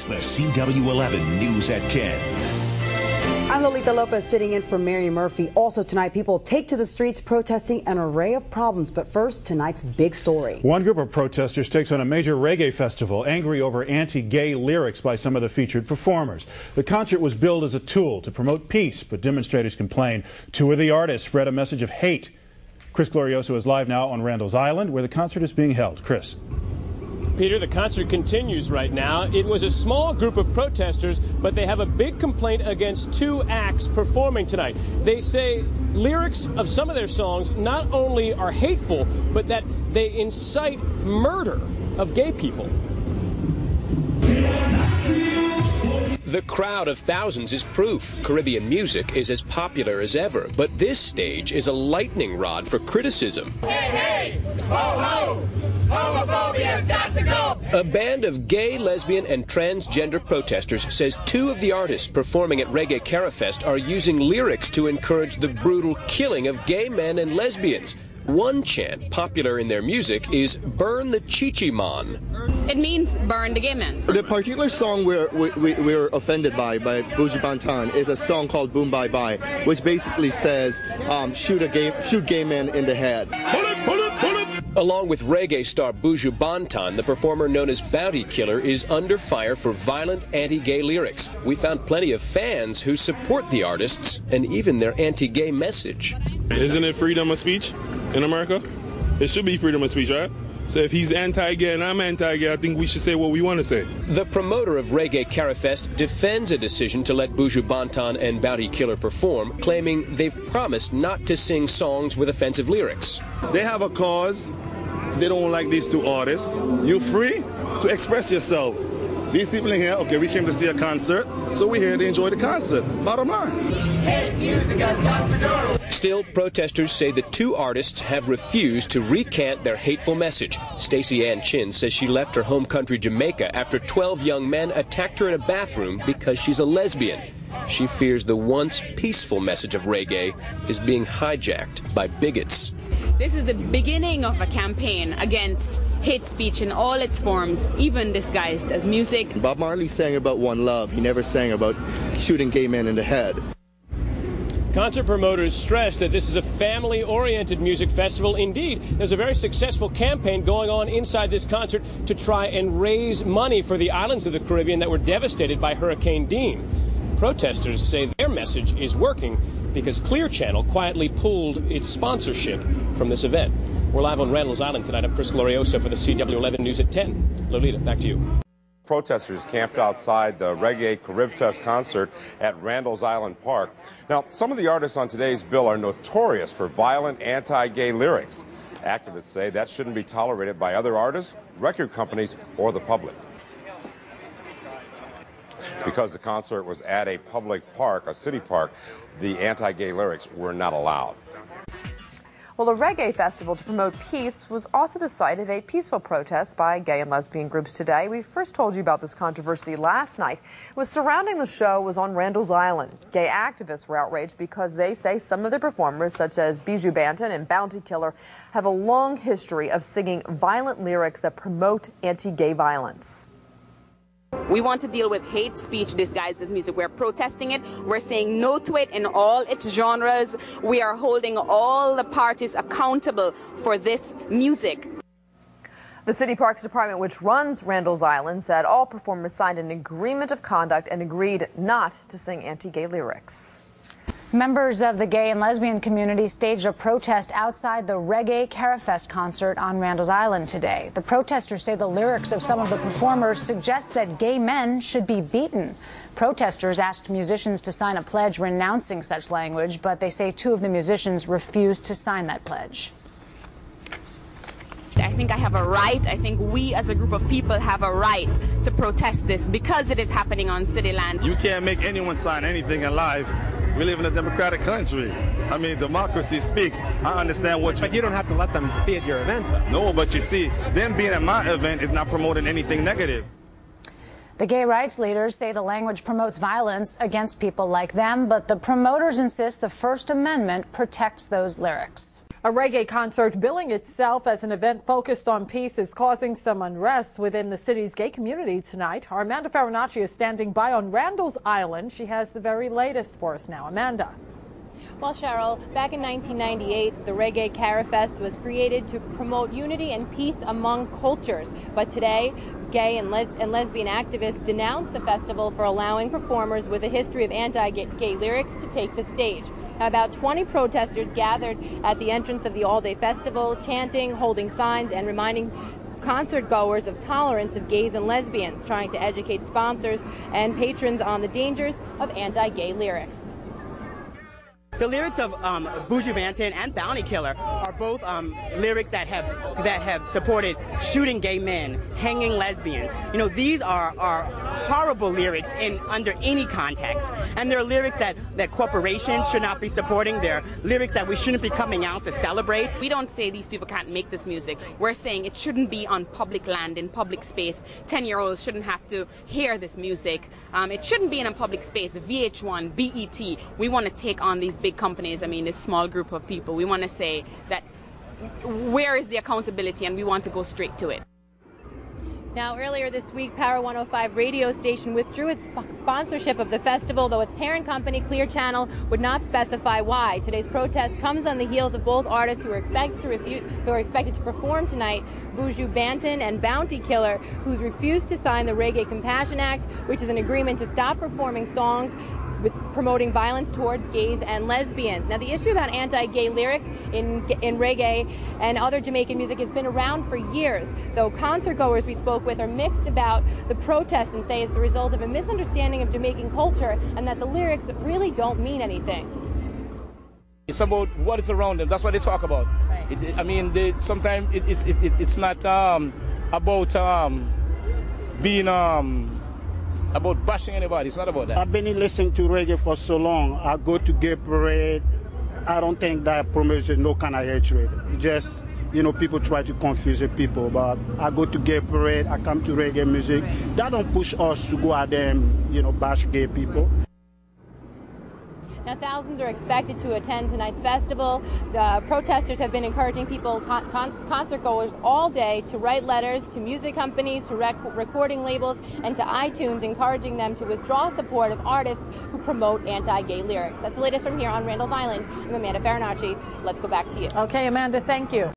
It's the CW11 News at 10. I'm Lolita Lopez sitting in for Mary Murphy. Also tonight, people take to the streets protesting an array of problems. But first, tonight's big story. One group of protesters takes on a major reggae festival, angry over anti-gay lyrics by some of the featured performers. The concert was billed as a tool to promote peace, but demonstrators complain two of the artists spread a message of hate. Chris Glorioso is live now on Randall's Island, where the concert is being held. Chris. Peter, the concert continues right now. It was a small group of protesters, but they have a big complaint against two acts performing tonight. They say lyrics of some of their songs not only are hateful, but that they incite murder of gay people. The crowd of thousands is proof Caribbean music is as popular as ever, but this stage is a lightning rod for criticism. Hey, hey, ho, ho! Homophobia's got to go! A band of gay, lesbian, and transgender protesters says two of the artists performing at Reggae Carafest are using lyrics to encourage the brutal killing of gay men and lesbians. One chant popular in their music is "Burn the Chichi Man." It means burn the gay men. The particular song we're offended by Buju Banton is a song called Boom Bye Bye, which basically says shoot gay men in the head. Along with reggae star Buju Banton, the performer known as Bounty Killer is under fire for violent anti-gay lyrics. We found plenty of fans who support the artists and even their anti-gay message. Isn't it freedom of speech in America? It should be freedom of speech, right? So if he's anti-gay and I'm anti-gay, I think we should say what we want to say. The promoter of Reggae Carafest defends a decision to let Buju Banton and Bounty Killer perform, claiming they've promised not to sing songs with offensive lyrics. They have a cause. They don't like these two artists. You're free to express yourself. These people in here, okay, we came to see a concert, so we're here to enjoy the concert. Bottom line. Hey, music has got to go. Still, protesters say the two artists have refused to recant their hateful message. Stacey Ann Chin says she left her home country Jamaica after 12 young men attacked her in a bathroom because she's a lesbian. She fears the once peaceful message of reggae is being hijacked by bigots. This is the beginning of a campaign against hate speech in all its forms, even disguised as music. Bob Marley sang about one love. He never sang about shooting gay men in the head. Concert promoters stress that this is a family-oriented music festival. Indeed, there's a very successful campaign going on inside this concert to try and raise money for the islands of the Caribbean that were devastated by Hurricane Dean. Protesters say their message is working because Clear Channel quietly pulled its sponsorship from this event. We're live on Randall's Island tonight. I'm Chris Glorioso for the CW11 News at 10. Lolita, back to you. Protesters camped outside the Reggae Caribfest concert at Randall's Island Park. Now, some of the artists on today's bill are notorious for violent anti-gay lyrics. Activists say that shouldn't be tolerated by other artists, record companies, or the public. Because the concert was at a public park, a city park, the anti-gay lyrics were not allowed. Well, a reggae festival to promote peace was also the site of a peaceful protest by gay and lesbian groups today. We first told you about this controversy last night. It was surrounding the show was on Randall's Island. Gay activists were outraged because they say some of their performers, such as Buju Banton and Bounty Killer, have a long history of singing violent lyrics that promote anti-gay violence. We want to deal with hate speech disguised as music. We're protesting it. We're saying no to it in all its genres. We are holding all the parties accountable for this music. The City Parks Department, which runs Randall's Island, said all performers signed an agreement of conduct and agreed not to sing anti-gay lyrics. Members of the gay and lesbian community staged a protest outside the Reggae Carafest concert on Randall's Island today. The protesters say the lyrics of some of the performers suggest that gay men should be beaten. Protesters asked musicians to sign a pledge renouncing such language, but they say two of the musicians refused to sign that pledge. I think I have a right. I think we as a group of people have a right to protest this because it is happening on city land. You can't make anyone sign anything in life. We live in a democratic country. I mean, democracy speaks. I understand what you... But you don't have to let them be at your event, though. No, but you see, them being at my event is not promoting anything negative. The gay rights leaders say the language promotes violence against people like them, but the promoters insist the First Amendment protects those lyrics. A reggae concert billing itself as an event focused on peace is causing some unrest within the city's gay community tonight. Our Amanda Farinacci is standing by on Randall's Island. She has the very latest for us now. Amanda. Well, Cheryl, back in 1998, the Reggae Carafest was created to promote unity and peace among cultures. But today, gay and lesbian activists denounced the festival for allowing performers with a history of anti-gay lyrics to take the stage. Now, about 20 protesters gathered at the entrance of the all-day festival, chanting, holding signs, and reminding concert goers of tolerance of gays and lesbians, trying to educate sponsors and patrons on the dangers of anti-gay lyrics. The lyrics of Buju and Bounty Killer are both lyrics that have supported shooting gay men, hanging lesbians. You know, these are horrible lyrics under any context, and they're lyrics that corporations should not be supporting. They're lyrics that we shouldn't be coming out to celebrate. We don't say these people can't make this music. We're saying it shouldn't be on public land, in public space. 10-year-olds shouldn't have to hear this music. It shouldn't be in a public space. VH1, BET. We want to take on these big companies, I mean, this small group of people. We want to say that where is the accountability, and we want to go straight to it. Now, earlier this week, Power 105 radio station withdrew its sponsorship of the festival, though its parent company, Clear Channel, would not specify why. Today's protest comes on the heels of both artists who are expected to perform tonight, Buju and Bounty Killer, who's refused to sign the Reggae Compassion Act, which is an agreement to stop performing songs with promoting violence towards gays and lesbians. Now, the issue about anti-gay lyrics in reggae and other Jamaican music has been around for years, though concert goers we spoke with are mixed about the protests and say it's the result of a misunderstanding of Jamaican culture and that the lyrics really don't mean anything. It's about what is around them. That's what they talk about. Right. I mean, sometimes it's not about being about bashing anybody. It's not about that. I've been listening to reggae for so long. I go to gay parade. I don't think that promotes no kind of hatred. It just, you know, people try to confuse the people. But I go to gay parade. I come to reggae music. That don't push us to go out there and, you know, bash gay people. Now, thousands are expected to attend tonight's festival. The protesters have been encouraging people, concert goers all day, to write letters to music companies, to recording labels, and to iTunes, encouraging them to withdraw support of artists who promote anti-gay lyrics. That's the latest from here on Randall's Island. I'm Amanda Farinacci. Let's go back to you. Okay, Amanda, thank you.